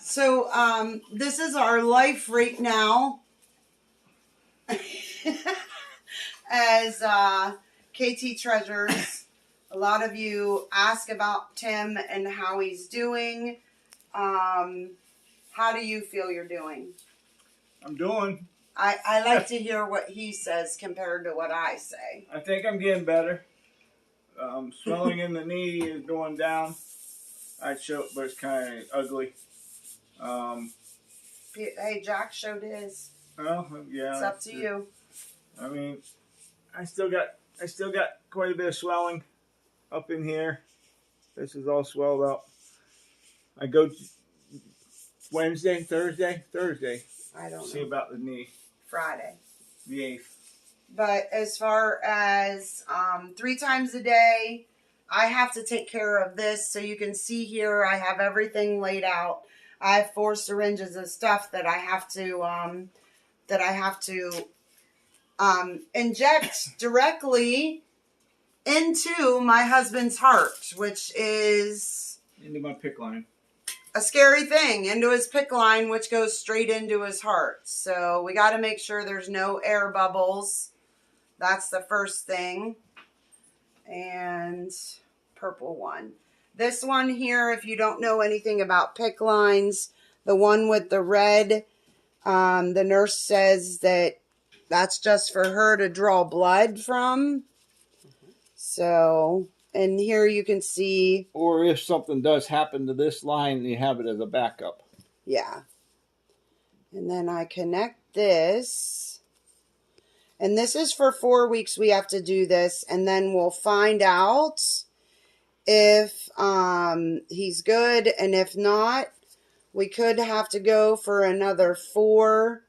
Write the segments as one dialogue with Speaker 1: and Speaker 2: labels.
Speaker 1: So this is our life right now as KT Treasures. A lot of you ask about Tim and how he's doing. How do you feel you're doing?
Speaker 2: I'm doing.
Speaker 1: I like to hear what he says compared to what I say.
Speaker 2: I think I'm getting better. Swelling in the knee is going down. I show, but it's kind of ugly.
Speaker 1: Hey, Jack showed his.
Speaker 2: Well, yeah.
Speaker 1: It's up to you.
Speaker 2: I mean, I still got quite a bit of swelling up in here. This is all swelled up. I go Thursday.
Speaker 1: I don't know.
Speaker 2: See about the knee.
Speaker 1: Friday.
Speaker 2: The 8th.
Speaker 1: But as far as 3 times a day, I have to take care of this. So you can see here, I have everything laid out. I have 4 syringes of stuff that I have to inject directly into my husband's heart, which is
Speaker 2: Into my PICC line.
Speaker 1: a scary thing, into his PICC line, which goes straight into his heart. So we got to make sure there's no air bubbles. That's the first thing. And purple one. This one here, if you don't know anything about PICC lines, the one with the red, the nurse says that that's just for her to draw blood from. So, and here you can see.
Speaker 2: Or if something does happen to this line, you have it as a backup.
Speaker 1: Yeah. And then I connect this. And this is for 4 weeks we have to do this. And then we'll find out if he's good. And if not, we could have to go for another 4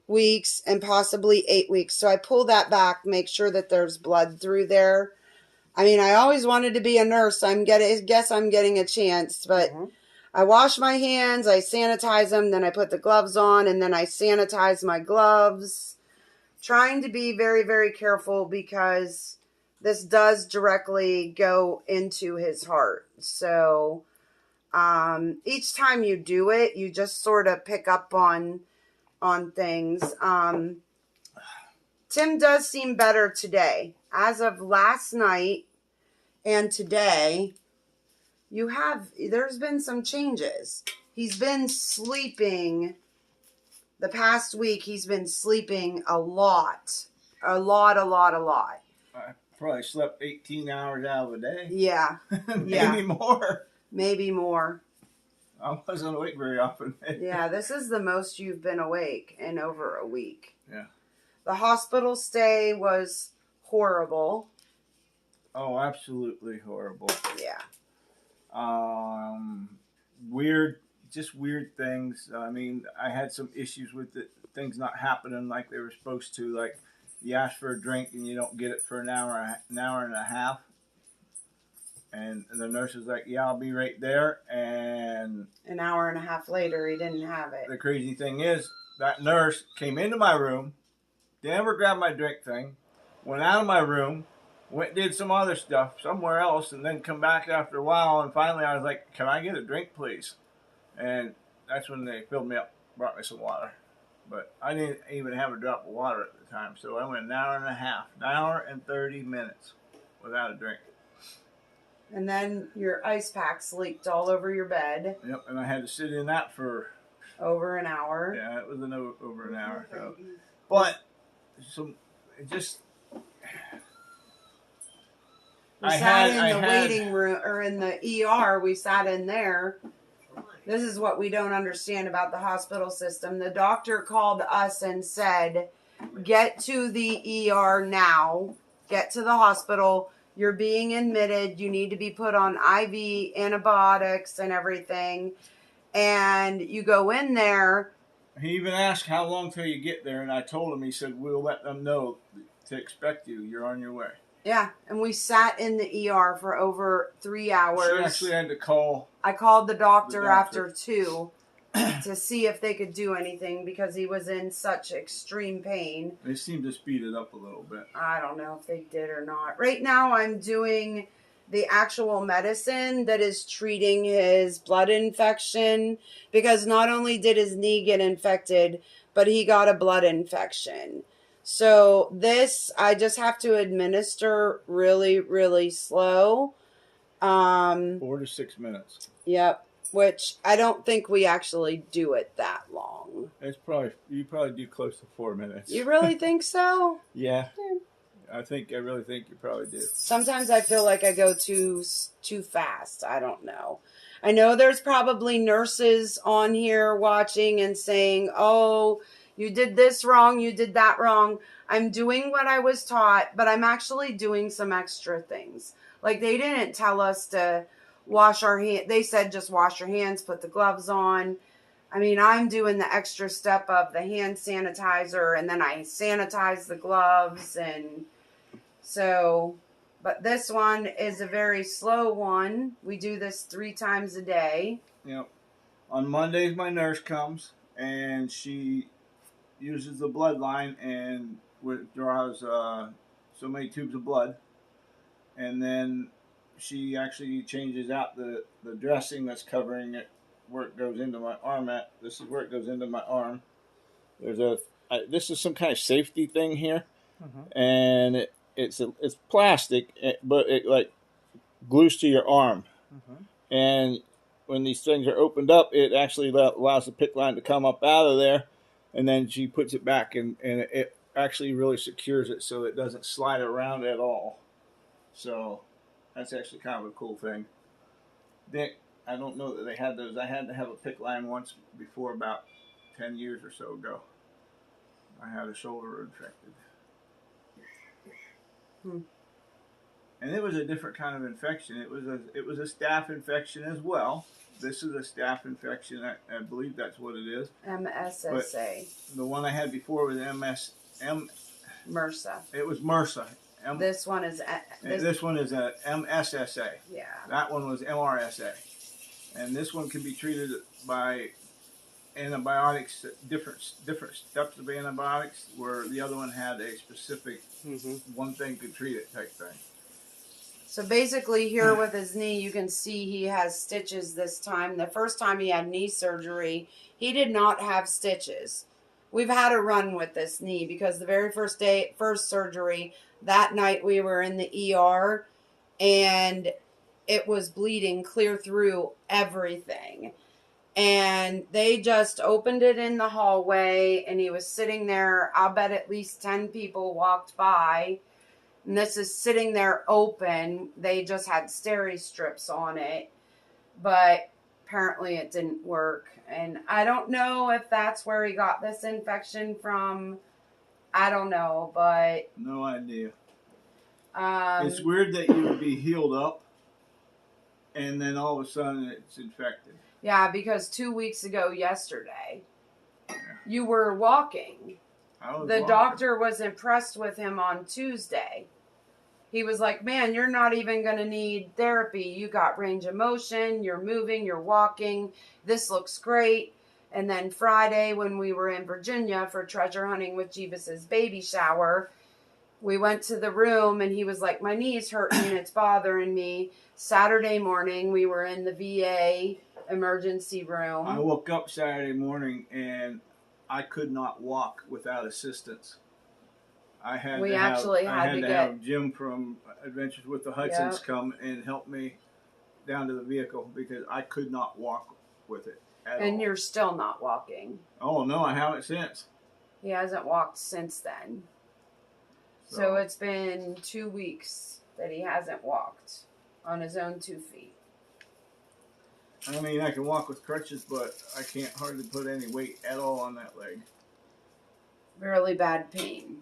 Speaker 1: weeks and possibly 8 weeks. So I pull that back, make sure that there's blood through there. I mean, I always wanted to be a nurse. I guess I'm getting a chance, but I wash my hands, I sanitize them, then I put the gloves on, and then I sanitize my gloves. Trying to be very, very careful because this does directly go into his heart. So each time you do it, you just sort of pick up on things. Tim does seem better today. As of last night and today, there's been some changes. He's been sleeping, the past week, he's been sleeping a lot. A lot.
Speaker 2: I probably slept 18 hours out of a day.
Speaker 1: Yeah.
Speaker 2: Maybe more.
Speaker 1: Maybe more.
Speaker 2: I wasn't awake very often.
Speaker 1: Yeah, this is the most you've been awake in over a week.
Speaker 2: Yeah. The
Speaker 1: hospital stay was horrible.
Speaker 2: Oh, absolutely horrible.
Speaker 1: Yeah.
Speaker 2: Weird things. I mean, I had some issues with things not happening like they were supposed to. Like, you ask for a drink and you don't get it for an hour and a half. And the nurse was like, yeah, I'll be right there. And
Speaker 1: an hour and a half later, he didn't have it.
Speaker 2: The crazy thing is, that nurse came into my room, never grabbed my drink thing, went out of my room, went did some other stuff somewhere else, and then come back after a while. And finally, I was like, can I get a drink, please? And that's when they filled me up, brought me some water. But I didn't even have a drop of water at the time. So I went an hour and a half, an hour and 30 minutes without a drink.
Speaker 1: And then your ice packs leaked all over your bed.
Speaker 2: Yep, and I had to sit in that for
Speaker 1: over an hour.
Speaker 2: Yeah, it was over an hour. So. But it just.
Speaker 1: We sat in the waiting room, or in the ER. We sat in there. This is what we don't understand about the hospital system. The doctor called us and said, get to the ER now. Get to the hospital. You're being admitted. You need to be put on IV antibiotics and everything. And you go in there.
Speaker 2: He even asked how long till you get there. And I told him, he said, we'll let them know to expect you. You're on your way.
Speaker 1: Yeah, and we sat in the ER for over 3 hours.
Speaker 2: She actually had to call.
Speaker 1: I called the doctor after 2 to see if they could do anything because he was in such extreme pain.
Speaker 2: They seemed to speed it up a little bit.
Speaker 1: I don't know if they did or not. Right now I'm doing the actual medicine that is treating his blood infection, because not only did his knee get infected, but he got a blood infection. So this, I just have to administer really, really slow.
Speaker 2: 4 to 6 minutes.
Speaker 1: Yep. Which I don't think we actually do it that long.
Speaker 2: You probably do close to 4 minutes.
Speaker 1: You really think so?
Speaker 2: Yeah. I really think you probably do.
Speaker 1: Sometimes I feel like I go too fast. I don't know. I know there's probably nurses on here watching and saying, oh, you did this wrong, you did that wrong. I'm doing what I was taught, but I'm actually doing some extra things. Like, they didn't tell us to wash our hands. They said just wash your hands, put the gloves on. I mean, I'm doing the extra step of the hand sanitizer, and then I sanitize the gloves. And so, but this one is a very slow one. We do this 3 times a day.
Speaker 2: Yep. On Mondays, my nurse comes, and she uses the blood line and withdraws so many tubes of blood. And then she actually changes out the dressing that's covering it where it goes into my arm at. This is where it goes into my arm. This is some kind of safety thing here. And it's plastic, but it like glues to your arm. And when these things are opened up, it actually allows the PICC line to come up out of there, and then she puts it back, and it actually really secures it so it doesn't slide around at all. So that's actually kind of a cool thing. I don't know that they had those. I had to have a PICC line once before, about 10 years or so ago. I had a shoulder infected. And it was a different kind of infection. It was a staph infection as well. This is a staph infection. I believe that's what it is.
Speaker 1: MSSA.
Speaker 2: But the one I had before was
Speaker 1: MRSA.
Speaker 2: It was MRSA.
Speaker 1: This one is
Speaker 2: this one is a MSSA.
Speaker 1: Yeah.
Speaker 2: That one was MRSA. And this one can be treated by antibiotics, different steps of antibiotics, where the other one had a specific one thing could treat it type thing.
Speaker 1: So basically here with his knee, you can see he has stitches this time. The first time he had knee surgery, he did not have stitches. We've had a run with this knee because the very first surgery, that night we were in the ER and it was bleeding clear through everything. And they just opened it in the hallway and he was sitting there. I'll bet at least 10 people walked by. And this is sitting there open. They just had steri strips on it. But apparently it didn't work. And I don't know if that's where he got this infection from. I don't know, but...
Speaker 2: No idea. It's weird that you would be healed up and then all of a sudden it's infected.
Speaker 1: Yeah, because 2 weeks ago yesterday, you were walking. The doctor was impressed with him on Tuesday. He was like, man, you're not even going to need therapy. You got range of motion. You're moving. You're walking. This looks great. And then Friday, when we were in Virginia for treasure hunting with Jeebus's baby shower, we went to the room and he was like, my knee's hurting. It's bothering me. Saturday morning, we were in the VA emergency room.
Speaker 2: I woke up Saturday morning and I could not walk without assistance. I had to have Jim from Adventures with the Hudsons come and help me down to the vehicle because I could not walk with it at all.
Speaker 1: And you're still not walking.
Speaker 2: Oh, no, I haven't since.
Speaker 1: He hasn't walked since then. So it's been 2 weeks that he hasn't walked on his own 2 feet.
Speaker 2: I mean, I can walk with crutches, but I can't hardly put any weight at all on that leg.
Speaker 1: Really bad pain.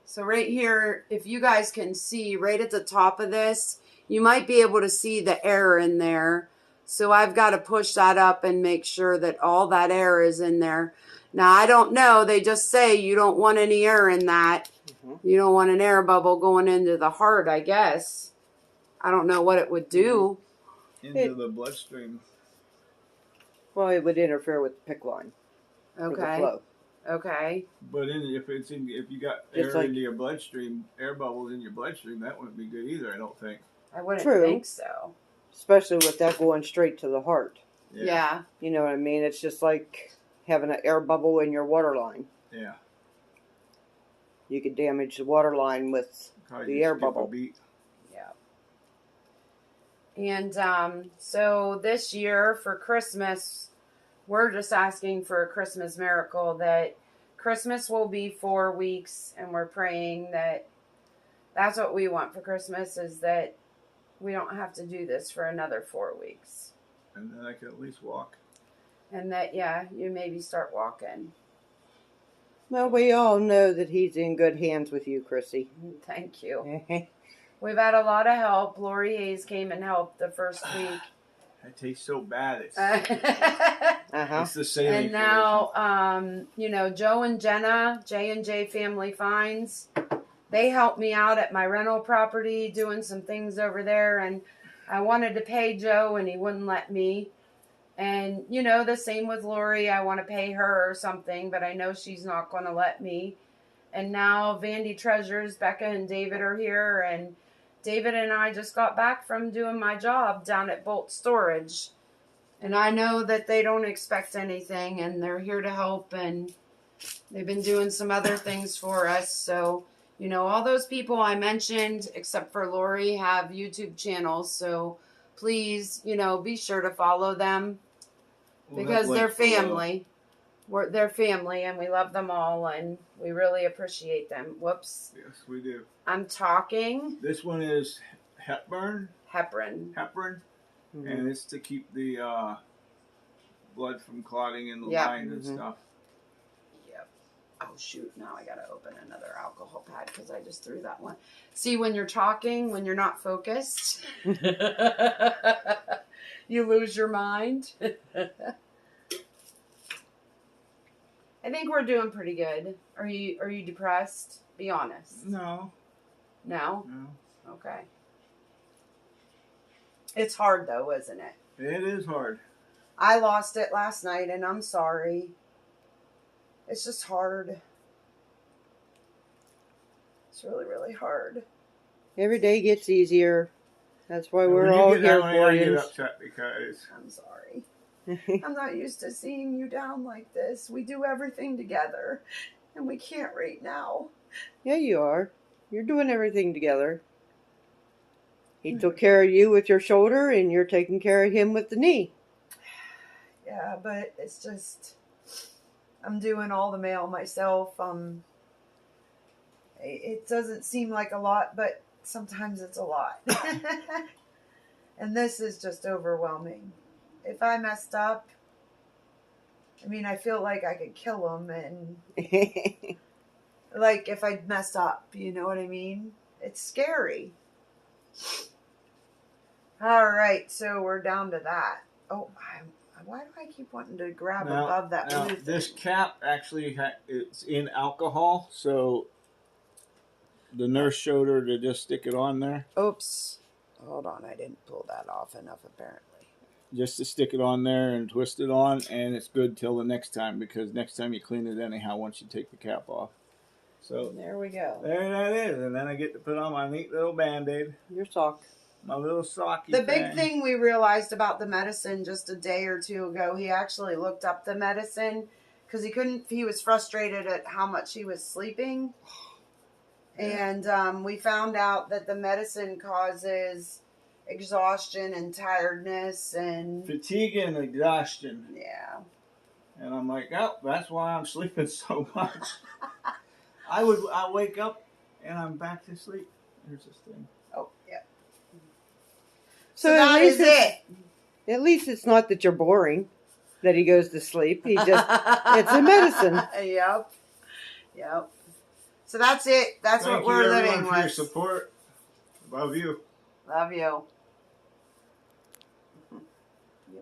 Speaker 1: So right here, if you guys can see right at the top of this, you might be able to see the air in there. So I've got to push that up and make sure that all that air is in there. Now, I don't know. They just say you don't want any air in that. You don't want an air bubble going into the heart, I guess. I don't know what it would do.
Speaker 2: Into the bloodstream.
Speaker 3: Well, it would interfere with the PICC line.
Speaker 1: Okay.
Speaker 3: For the flow.
Speaker 1: Okay.
Speaker 2: But if you got
Speaker 3: Just
Speaker 2: air
Speaker 3: like-
Speaker 2: into your bloodstream, air bubbles in your bloodstream, that wouldn't be good either. I don't think.
Speaker 1: I wouldn't
Speaker 3: True.
Speaker 1: think so.
Speaker 3: Especially with that going straight to the heart.
Speaker 1: Yeah.
Speaker 3: You know what I mean? It's just like having an air bubble in your water line.
Speaker 2: Yeah.
Speaker 3: You could damage the water line with
Speaker 2: Probably
Speaker 3: the
Speaker 2: just
Speaker 3: air
Speaker 2: skip a
Speaker 3: bubble.
Speaker 2: beat.
Speaker 1: And so this year for Christmas, we're just asking for a Christmas miracle that Christmas will be 4 weeks, and we're praying that that's what we want for Christmas, is that we don't have to do this for another 4 weeks.
Speaker 2: And then I could at least walk.
Speaker 1: And that, you maybe start walking.
Speaker 3: Well, we all know that he's in good hands with you, Chrissy.
Speaker 1: Thank you. We've had a lot of help. Lori Hayes came and helped the first week.
Speaker 2: That tastes so bad. It's,
Speaker 3: Uh-huh.
Speaker 2: it's the saline.
Speaker 1: And now, Joe and Jenna, J&J Family Finds, they helped me out at my rental property doing some things over there. And I wanted to pay Joe and he wouldn't let me. And, the same with Lori. I want to pay her or something, but I know she's not going to let me. And now Vandy Treasures, Becca and David are here. And David and I just got back from doing my job down at Bolt Storage. And I know that they don't expect anything, and they're here to help, and they've been doing some other things for us. So, all those people I mentioned, except for Lori, have YouTube channels. So please, be sure to follow them because they're family. They're family, and we love them all, and we really appreciate them. Whoops.
Speaker 2: Yes, we do.
Speaker 1: I'm talking.
Speaker 2: This one is Heparin.
Speaker 1: Heparin.
Speaker 3: Mm-hmm.
Speaker 2: And it's to keep the blood from clotting in the
Speaker 1: Yep.
Speaker 2: lines and stuff.
Speaker 1: Yep. Oh, shoot. Now I got to open another alcohol pad because I just threw that one. See, when you're talking, when you're not focused, you lose your mind. I think we're doing pretty good. Are you depressed? Be honest.
Speaker 2: No.
Speaker 1: No?
Speaker 2: No.
Speaker 1: Okay. It's hard though, isn't it?
Speaker 2: It is hard.
Speaker 1: I lost it last night and I'm sorry. It's just hard. It's really, really hard.
Speaker 3: Every day gets easier. That's why
Speaker 2: And
Speaker 3: we're
Speaker 2: when
Speaker 3: all
Speaker 2: you get
Speaker 3: here
Speaker 2: that way,
Speaker 3: for
Speaker 2: I get
Speaker 3: you.
Speaker 2: upset because
Speaker 1: I'm sorry. I'm not used to seeing you down like this. We do everything together and we can't right now.
Speaker 3: Yeah, you are. You're doing everything together. He took care of you with your shoulder, and you're taking care of him with the knee.
Speaker 1: Yeah, but it's just, I'm doing all the mail myself. It doesn't seem like a lot, but sometimes it's a lot. And this is just overwhelming. If I messed up, I feel like I could kill him, and like if I messed up, you know what I mean? It's scary. All right, so we're down to that. Oh, why do I keep wanting to grab above that
Speaker 2: now,
Speaker 1: blue
Speaker 2: this
Speaker 1: thing?
Speaker 2: cap actually it's in alcohol, so the nurse showed her to just stick it on there.
Speaker 1: Oops. Hold on, I didn't pull that off enough apparently.
Speaker 2: Just to stick it on there and twist it on, and it's good till the next time, because next time you clean it anyhow once you take the cap off. So
Speaker 1: There we go.
Speaker 2: there that is, and then I get to put on my neat little Band-Aid,
Speaker 3: Your sock.
Speaker 2: my little socky
Speaker 1: The big thing we realized about the medicine just a day or two ago, he actually looked up the medicine because he was frustrated at how much he was sleeping. And we found out that the medicine causes exhaustion and tiredness and
Speaker 2: fatigue and exhaustion.
Speaker 1: yeah.
Speaker 2: And I'm like, oh, that's why I'm sleeping so much. I wake up and I'm back to sleep. Here's this thing.
Speaker 1: Oh, yeah.
Speaker 3: So
Speaker 1: that
Speaker 3: at least
Speaker 1: is it.
Speaker 3: At least it's not that you're boring, that he goes to sleep. He just, it's a medicine.
Speaker 1: Yep. So that's it. That's
Speaker 2: Thank
Speaker 1: what we're
Speaker 2: you,
Speaker 1: living
Speaker 2: everyone, for your
Speaker 1: with.
Speaker 2: support. Love you.
Speaker 1: Love you.